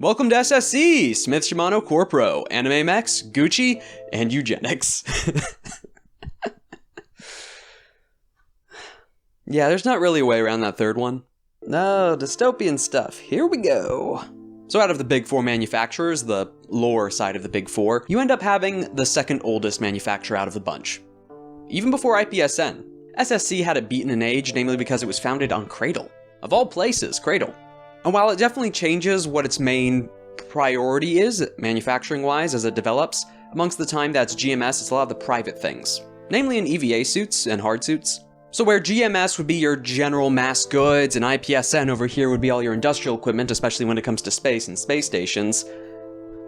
Welcome to SSC, Smith-Shimano Corpro, Anime Mechs, Gucci, and Eugenics. Yeah, there's not really a way around that third one. No, dystopian stuff. Here we go. So out of the big four manufacturers, the lore side of the big four, you end up having the second oldest manufacturer out of the bunch. Even before IPS-N, SSC had it beaten in age, namely because it was founded on Cradle. Of all places, Cradle. And while it definitely changes what its main priority is, manufacturing-wise, as it develops, amongst the time that's GMS, it's a lot of the private things, namely in EVA suits and hard suits. So where GMS would be your general mass goods, and IPS-N over here would be all your industrial equipment, especially when it comes to space and space stations,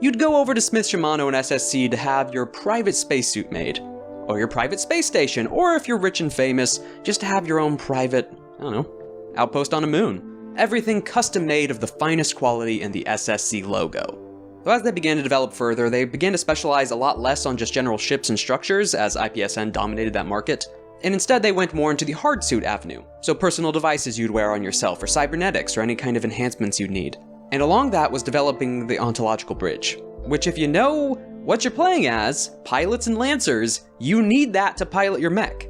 you'd go over to Smith-Shimano and SSC to have your private spacesuit made, or your private space station, or if you're rich and famous, just to have your own private, I don't know, outpost on a moon. Everything custom-made of the finest quality in the SSC logo. So as they began to develop further, they began to specialize a lot less on just general ships and structures, as IPS-N dominated that market, and instead they went more into the hard suit avenue, so personal devices you'd wear on yourself, or cybernetics, or any kind of enhancements you'd need. And along that was developing the ontological bridge, which if you know what you're playing as, pilots and lancers, you need that to pilot your mech.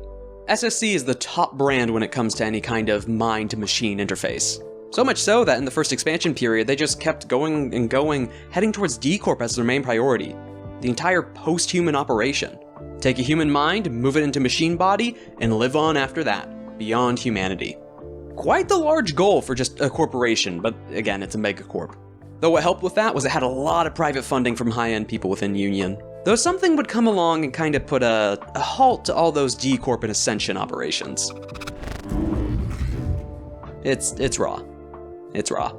SSC is the top brand when it comes to any kind of mind-to-machine interface. So much so that in the first expansion period, they just kept going and going, heading towards D-Corp as their main priority. The entire post-human operation. Take a human mind, move it into machine body, and live on after that, beyond humanity. Quite the large goal for just a corporation, but again, it's a megacorp. Though what helped with that was it had a lot of private funding from high-end people within Union. Though something would come along and kind of put a halt to all those D-Corp and Ascension operations. It's raw. It's raw.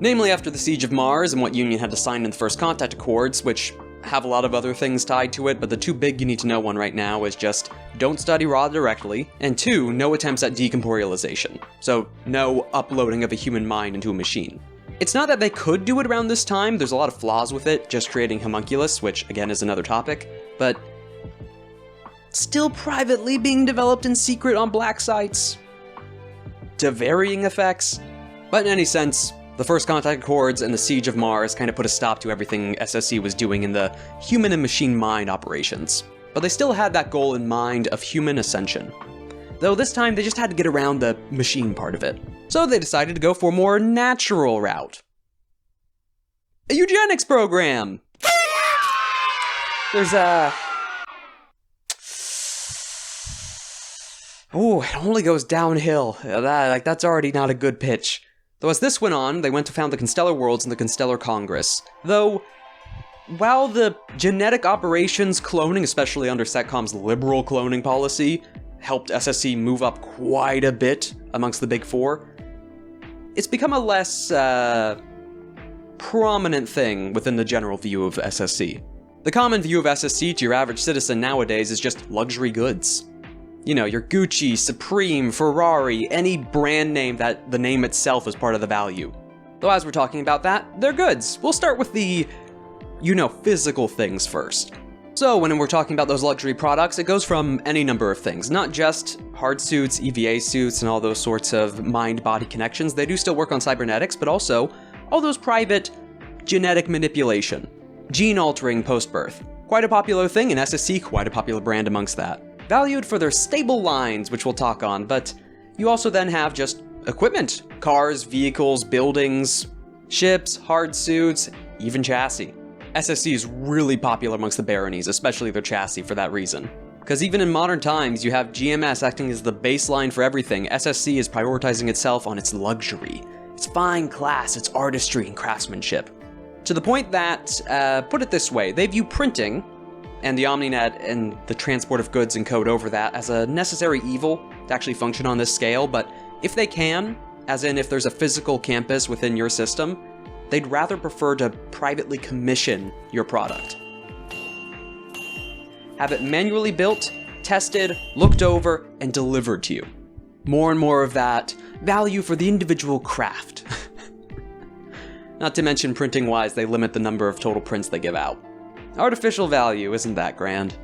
Namely after the Siege of Mars and what Union had to sign in the First Contact Accords, which have a lot of other things tied to it, but the two big you need to know one right now is just don't study Ra directly, and two, no attempts at decorporealization. So no uploading of a human mind into a machine. It's not that they could do it around this time, there's a lot of flaws with it, just creating homunculus, which again is another topic, but still privately being developed in secret on black sites. To varying effects. But in any sense, the First Contact Accords and the Siege of Mars kind of put a stop to everything SSC was doing in the human and machine mind operations. But they still had that goal in mind of human ascension. Though this time they just had to get around the machine part of it. So they decided to go for a more natural route. A eugenics program! There's oh, it only goes downhill. That's already not a good pitch. Though as this went on, they went to found the CONSTELLAR Worlds and the CONSTELLAR Congress. Though, while the genetic operations cloning, especially under SETCOM's liberal cloning policy, helped SSC move up quite a bit amongst the big four, it's become a less prominent thing within the general view of SSC. The common view of SSC to your average citizen nowadays is just luxury goods. You know, your Gucci, Supreme, Ferrari, any brand name that the name itself is part of the value. Though as we're talking about that, they're goods. We'll start with the, physical things first. So when we're talking about those luxury products, it goes from any number of things, not just hard suits, EVA suits, and all those sorts of mind-body connections. They do still work on cybernetics, but also all those private genetic manipulation, gene-altering post-birth. Quite a popular thing in SSC, quite a popular brand amongst that. Valued for their stable lines, which we'll talk on, but you also then have just equipment. Cars, vehicles, buildings, ships, hard suits, even chassis. SSC is really popular amongst the baronies, especially their chassis for that reason. Because even in modern times, you have GMS acting as the baseline for everything. SSC is prioritizing itself on its luxury, its fine class, its artistry and craftsmanship. To the point that, put it this way, they view printing and the OmniNet and the transport of goods and code over that as a necessary evil to actually function on this scale, but if they can, as in if there's a physical campus within your system, they'd rather prefer to privately commission your product. Have it manually built, tested, looked over, and delivered to you. More and more of that value for the individual craft. Not to mention printing-wise, they limit the number of total prints they give out. Artificial value isn't that grand.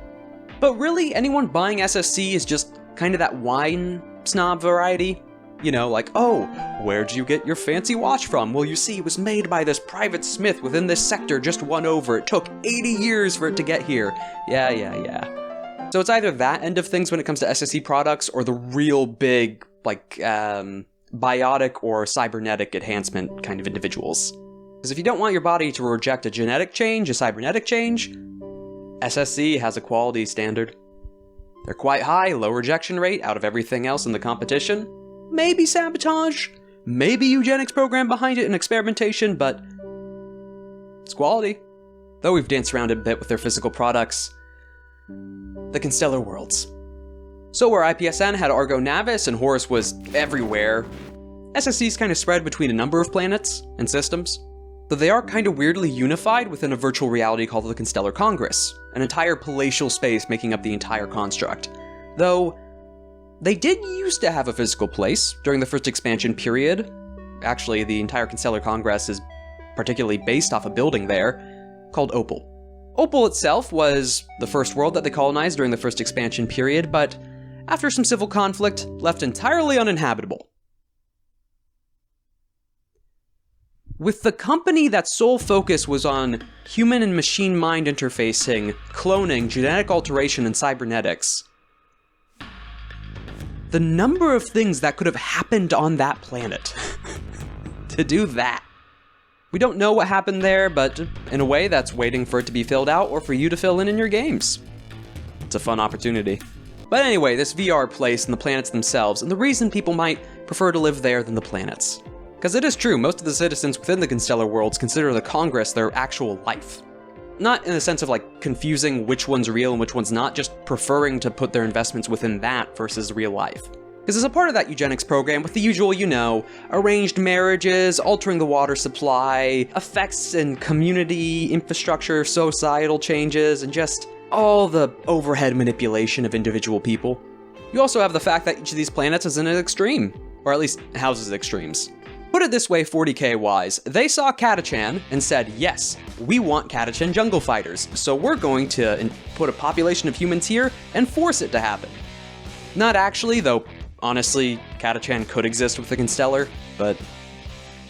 But really, anyone buying SSC is just kind of that wine snob variety. You know, like, oh, where'd you get your fancy watch from? Well, you see, it was made by this private smith within this sector just one over. It took 80 years for it to get here. Yeah. So it's either that end of things when it comes to SSC products, or the real big, like, biotic or cybernetic enhancement kind of individuals. Because if you don't want your body to reject a genetic change, a cybernetic change, SSC has a quality standard. They're quite high, low rejection rate out of everything else in the competition. Maybe sabotage, maybe eugenics program behind it and experimentation, but it's quality. Though we've danced around a bit with their physical products, the Constellar worlds. So where IPS-N had Argo Navis and Horus was everywhere, SSC's kind of spread between a number of planets and systems. Though they are kind of weirdly unified within a virtual reality called the Constellar Congress, an entire palatial space making up the entire construct. Though, they did used to have a physical place during the first expansion period. Actually, the entire Constellar Congress is particularly based off a building there, called Opal. Opal itself was the first world that they colonized during the first expansion period, but after some civil conflict, left entirely uninhabitable. With the company that sole focus was on human and machine mind interfacing, cloning, genetic alteration, and cybernetics, the number of things that could have happened on that planet to do that. We don't know what happened there, but in a way that's waiting for it to be filled out or for you to fill in your games. It's a fun opportunity. But anyway, this VR place and the planets themselves, and the reason people might prefer to live there than the planets. Because it is true, most of the citizens within the Constellar worlds consider the Congress their actual life. Not in the sense of like confusing which one's real and which one's not, just preferring to put their investments within that versus real life. Because as a part of that eugenics program, with the usual, you know, arranged marriages, altering the water supply, effects in community, infrastructure, societal changes, and just all the overhead manipulation of individual people. You also have the fact that each of these planets is in an extreme, or at least houses extremes. Put it this way, 40k-wise, they saw Catachan and said, yes, we want Catachan jungle fighters, so we're going to put a population of humans here and force it to happen. Not actually, though, honestly, Catachan could exist with the Constellar, but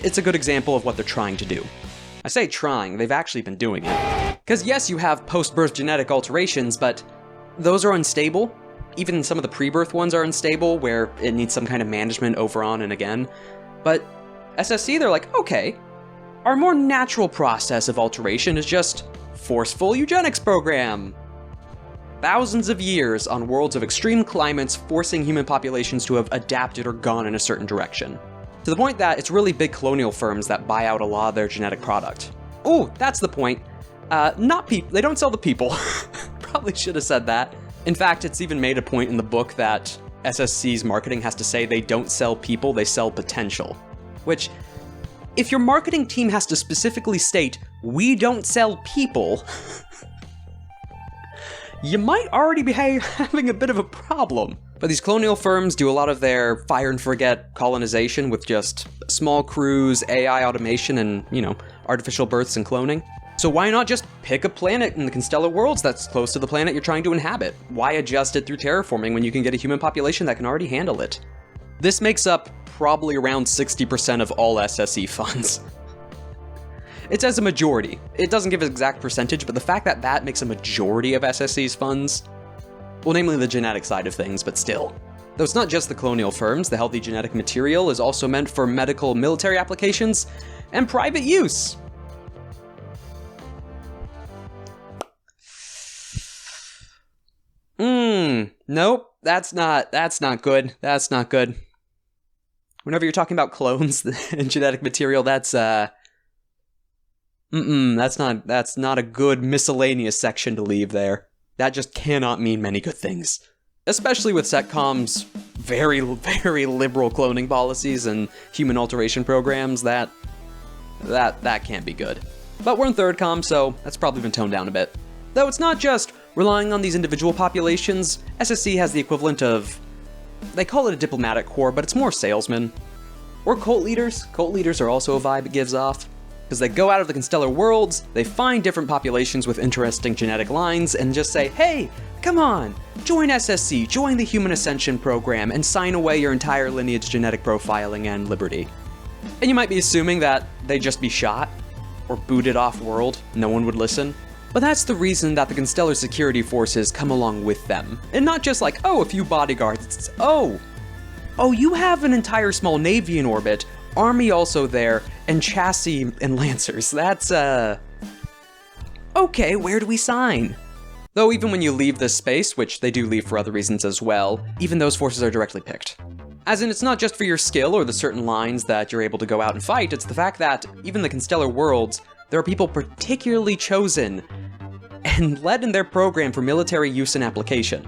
it's a good example of what they're trying to do. I say trying, they've actually been doing it. Because yes, you have post-birth genetic alterations, but those are unstable. Even some of the pre-birth ones are unstable, where it needs some kind of management over on and again. But SSC, they're like, okay, our more natural process of alteration is just forceful eugenics program. Thousands of years on worlds of extreme climates forcing human populations to have adapted or gone in a certain direction. To the point that it's really big colonial firms that buy out a lot of their genetic product. Oh, that's the point. Not people, they don't sell the people. Probably should have said that. In fact, it's even made a point in the book that SSC's marketing has to say they don't sell people, they sell potential. Which, if your marketing team has to specifically state, we don't sell people, you might already be having a bit of a problem. But these colonial firms do a lot of their fire and forget colonization with just small crews, AI automation, and, you know, artificial births and cloning. So why not just pick a planet in the Constellar worlds that's close to the planet you're trying to inhabit? Why adjust it through terraforming when you can get a human population that can already handle it? This makes up probably around 60% of all SSE funds. It says a majority. It doesn't give an exact percentage, but the fact that that makes a majority of SSE's funds, well, namely the genetic side of things, but still. Though it's not just the colonial firms, the healthy genetic material is also meant for medical military applications and private use. Nope, that's not good. That's not good. Whenever you're talking about clones and genetic material, that's not a good miscellaneous section to leave there. That just cannot mean many good things. Especially with Setcom's very, very liberal cloning policies and human alteration programs, that can't be good. But we're in third com, so that's probably been toned down a bit. Though it's not just relying on these individual populations, SSC has the equivalent of, they call it a diplomatic corps, but it's more salesmen. Or cult leaders. Cult leaders are also a vibe it gives off. Because they go out of the Constellar worlds, they find different populations with interesting genetic lines, and just say, hey, come on, join SSC, join the Human Ascension program, and sign away your entire lineage genetic profiling and liberty. And you might be assuming that they'd just be shot, or booted off-world, no one would listen. But that's the reason that the Constellar security forces come along with them. And not just like, oh, a few bodyguards, it's, oh, you have an entire small navy in orbit, army also there, and chassis and lancers. That's, okay, where do we sign? Though even when you leave this space, which they do leave for other reasons as well, even those forces are directly picked. As in, it's not just for your skill or the certain lines that you're able to go out and fight, it's the fact that even the Constellar worlds, there are people particularly chosen and led in their program for military use and application.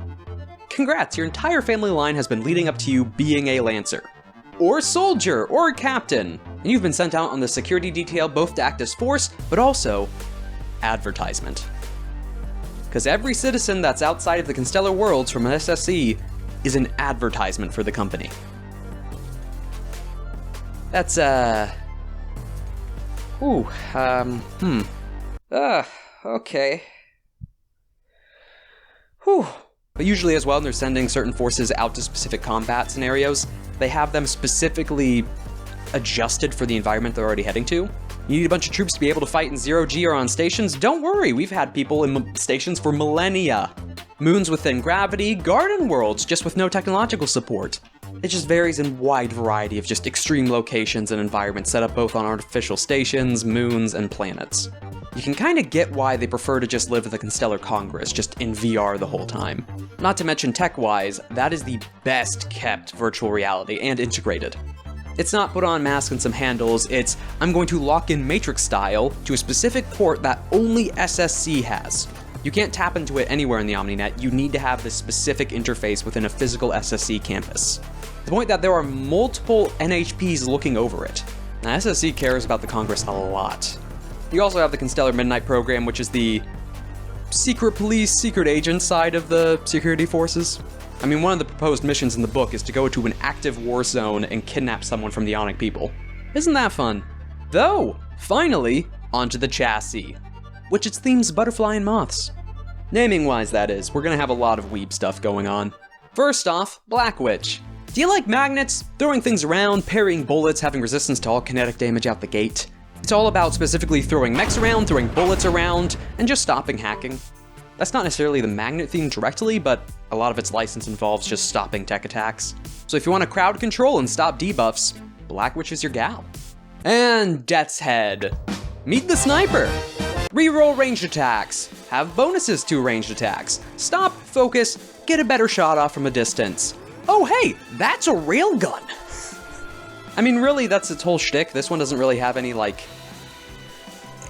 Congrats, your entire family line has been leading up to you being a Lancer, or soldier, or captain, and you've been sent out on the security detail both to act as force, but also advertisement. Because every citizen that's outside of the Constellar worlds from SSC is an advertisement for the company. That's, okay. Whew. But usually as well, when they're sending certain forces out to specific combat scenarios, they have them specifically adjusted for the environment they're already heading to. You need a bunch of troops to be able to fight in 0G or on stations? Don't worry, we've had people in stations for millennia. Moons within gravity, garden worlds, just with no technological support. It just varies in wide variety of just extreme locations and environments set up both on artificial stations, moons, and planets. You can kind of get why they prefer to just live at the Constellar Congress, just in VR the whole time. Not to mention tech-wise, that is the best kept virtual reality and integrated. It's not put on masks and some handles, it's I'm going to lock in Matrix style to a specific port that only SSC has. You can't tap into it anywhere in the OmniNet, you need to have this specific interface within a physical SSC campus. To the point that there are multiple NHPs looking over it. Now, SSC cares about the Congress a lot. You also have the Constellar Midnight program, which is the secret police, secret agent side of the security forces. I mean, one of the proposed missions in the book is to go to an active war zone and kidnap someone from the Ionic people. Isn't that fun? Though, finally, onto the chassis, which its theme's butterfly and moths. Naming-wise, that is, we're gonna have a lot of weeb stuff going on. First off, Black Witch. Do you like magnets? Throwing things around, parrying bullets, having resistance to all kinetic damage out the gate? It's all about specifically throwing mechs around, throwing bullets around, and just stopping hacking. That's not necessarily the magnet theme directly, but a lot of its license involves just stopping tech attacks. So if you want to crowd control and stop debuffs, Black Witch is your gal. And Death's Head. Meet the Sniper. Reroll ranged attacks. Have bonuses to ranged attacks. Stop, focus, get a better shot off from a distance. Oh hey, that's a railgun! I mean, really, that's its whole shtick. This one doesn't really have any, like,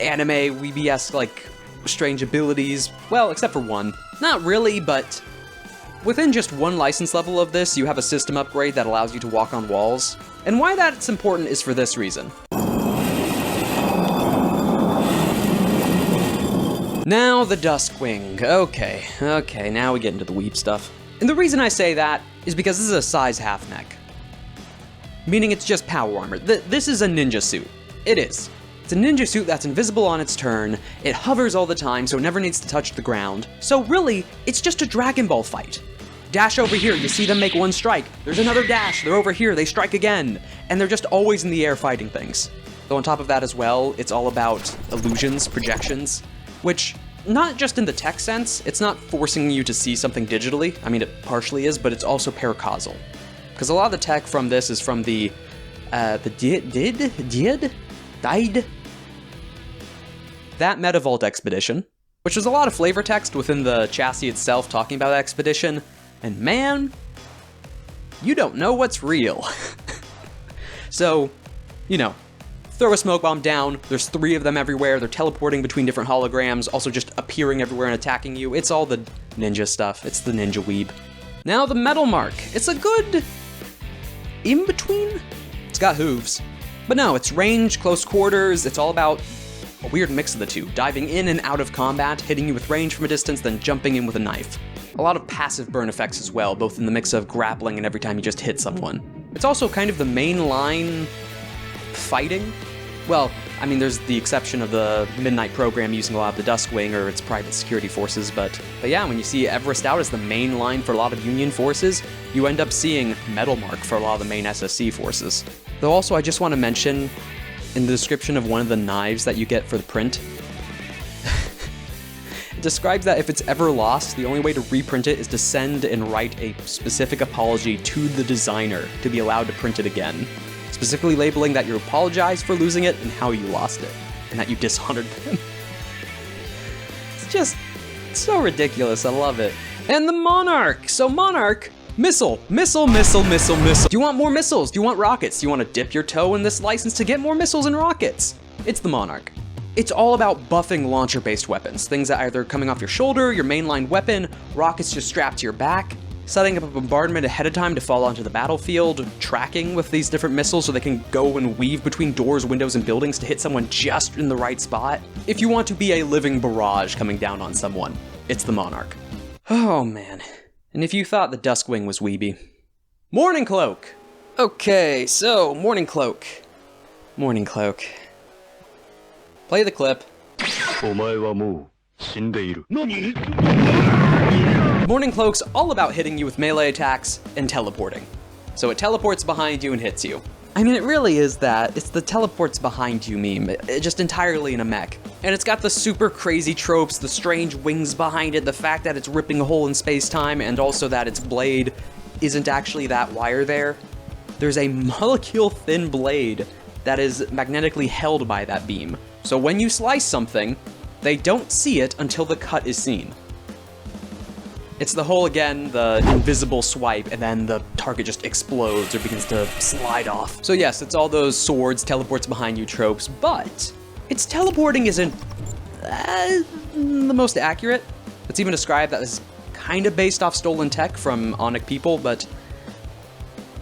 anime, weeby-esque, like, strange abilities. Well, except for one. Not really, but within just one license level of this, you have a system upgrade that allows you to walk on walls. And why that's important is for this reason. Now the Duskwing. Okay, now we get into the weeb stuff. And the reason I say that is because this is a size half neck. Meaning it's just power armor. This is a ninja suit. It is. It's a ninja suit that's invisible on its turn, it hovers all the time so it never needs to touch the ground. So really, it's just a Dragonball fight. Dash over here, you see them make one strike. There's another dash, they're over here, they strike again. And they're just always in the air fighting things. Though on top of that as well, it's all about illusions, projections, which, not just in the tech sense, it's not forcing you to see something digitally. I mean, it partially is, but it's also paracausal. Because a lot of the tech from this is from the That Metavault expedition, which was a lot of flavor text within the chassis itself talking about expedition, and man, you don't know what's real. So, you know, throw a smoke bomb down, there's 3 of them everywhere, they're teleporting between different holograms, also just appearing everywhere and attacking you. It's all the ninja stuff, it's the ninja weeb. Now the Metal Mark, it's a good in-between? It's got hooves. But no, it's range, close quarters, it's all about a weird mix of the two. Diving in and out of combat, hitting you with range from a distance, then jumping in with a knife. A lot of passive burn effects as well, both in the mix of grappling and every time you just hit someone. It's also kind of the main line fighting. Well, I mean, there's the exception of the Midnight program using a lot of the Dusk Wing or its private security forces, but yeah, when you see Everest out as the main line for a lot of Union forces, you end up seeing Metal Mark for a lot of the main SSC forces. Though also, I just want to mention, in the description of one of the knives that you get for the print, it describes that if it's ever lost, the only way to reprint it is to send and write a specific apology to the designer to be allowed to print it again. Specifically labeling that you apologize for losing it and how you lost it, and that you dishonored them. It's just so ridiculous, I love it. And the Monarch! So Monarch, missile. Do you want more missiles? Do you want rockets? Do you want to dip your toe in this license to get more missiles and rockets? It's the Monarch. It's all about buffing launcher-based weapons, things that are either coming off your shoulder, your mainline weapon, rockets just strapped to your back, setting up a bombardment ahead of time to fall onto the battlefield, tracking with these different missiles so they can go and weave between doors, windows, and buildings to hit someone just in the right spot. If you want to be a living barrage coming down on someone, it's the Monarch. Oh man. And if you thought the Dusk Wing was weeby. Mourning Cloak! Okay, so, Mourning Cloak. Mourning Cloak. Play the clip. Mourning Cloak's all about hitting you with melee attacks and teleporting. So it teleports behind you and hits you. I mean, it really is that. It's the teleports behind you meme, just entirely in a mech. And it's got the super crazy tropes, the strange wings behind it, the fact that it's ripping a hole in space-time, and also that its blade isn't actually that wire there. There's a molecule-thin blade that is magnetically held by that beam. So when you slice something, they don't see it until the cut is seen. It's the whole, again, the invisible swipe, and then the target just explodes or begins to slide off. So yes, it's all those swords, teleports behind you tropes, but its teleporting isn't the most accurate. It's even described that it's kind of based off stolen tech from Onic people, but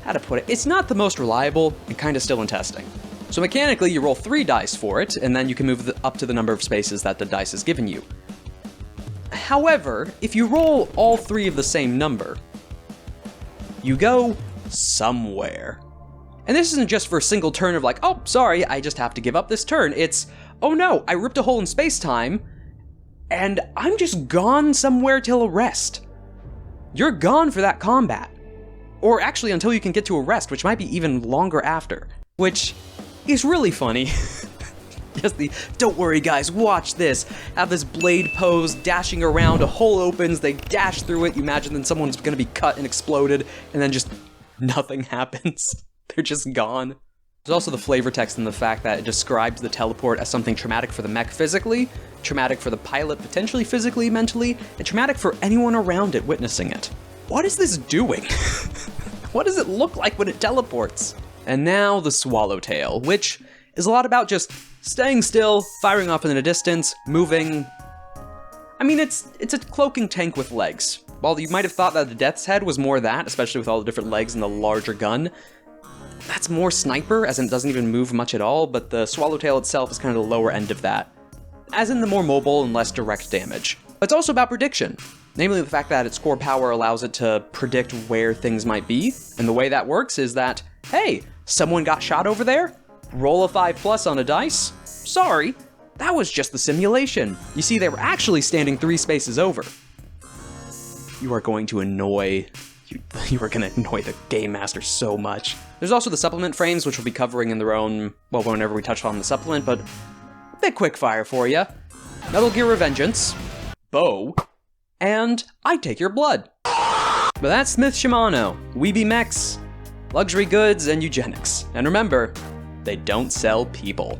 how to put it, it's not the most reliable and kind of still in testing. So mechanically, you roll 3 dice for it, and then you can move up to the number of spaces that the dice has given you. However, if you roll all 3 of the same number, you go somewhere. And this isn't just for a single turn of like, oh, sorry, I just have to give up this turn. It's, oh no, I ripped a hole in space-time, and I'm just gone somewhere till a rest. You're gone for that combat. Or actually until you can get to a rest, which might be even longer after. Which is really funny. Just the, don't worry guys, watch this. Have this blade pose, dashing around, a hole opens, they dash through it, you imagine then someone's gonna be cut and exploded, and then just nothing happens. They're just gone. There's also the flavor text in the fact that it describes the teleport as something traumatic for the mech physically, traumatic for the pilot potentially physically, mentally, and traumatic for anyone around it witnessing it. What is this doing? What does it look like when it teleports? And now the Swallowtail, which is a lot about just staying still, firing off in the distance, moving. I mean, it's a cloaking tank with legs. While you might have thought that the Death's Head was more that, especially with all the different legs and the larger gun, that's more sniper, as in it doesn't even move much at all, but the Swallowtail itself is kind of the lower end of that, as in the more mobile and less direct damage. But it's also about prediction, namely the fact that its core power allows it to predict where things might be, and the way that works is that, hey, someone got shot over there? Roll a 5+ on a dice? Sorry, that was just the simulation. You see, they were actually standing 3 spaces over. You are going to annoy, you are going to annoy the Game Master so much. There's also the supplement frames, which we'll be covering in their own, well, whenever we touch on the supplement, but a bit quick fire for you. Metal Gear Revengeance, Bow, and I Take Your Blood. But that's Smith-Shimano, Weeby Mechs, luxury goods, and eugenics. And remember, they don't sell people.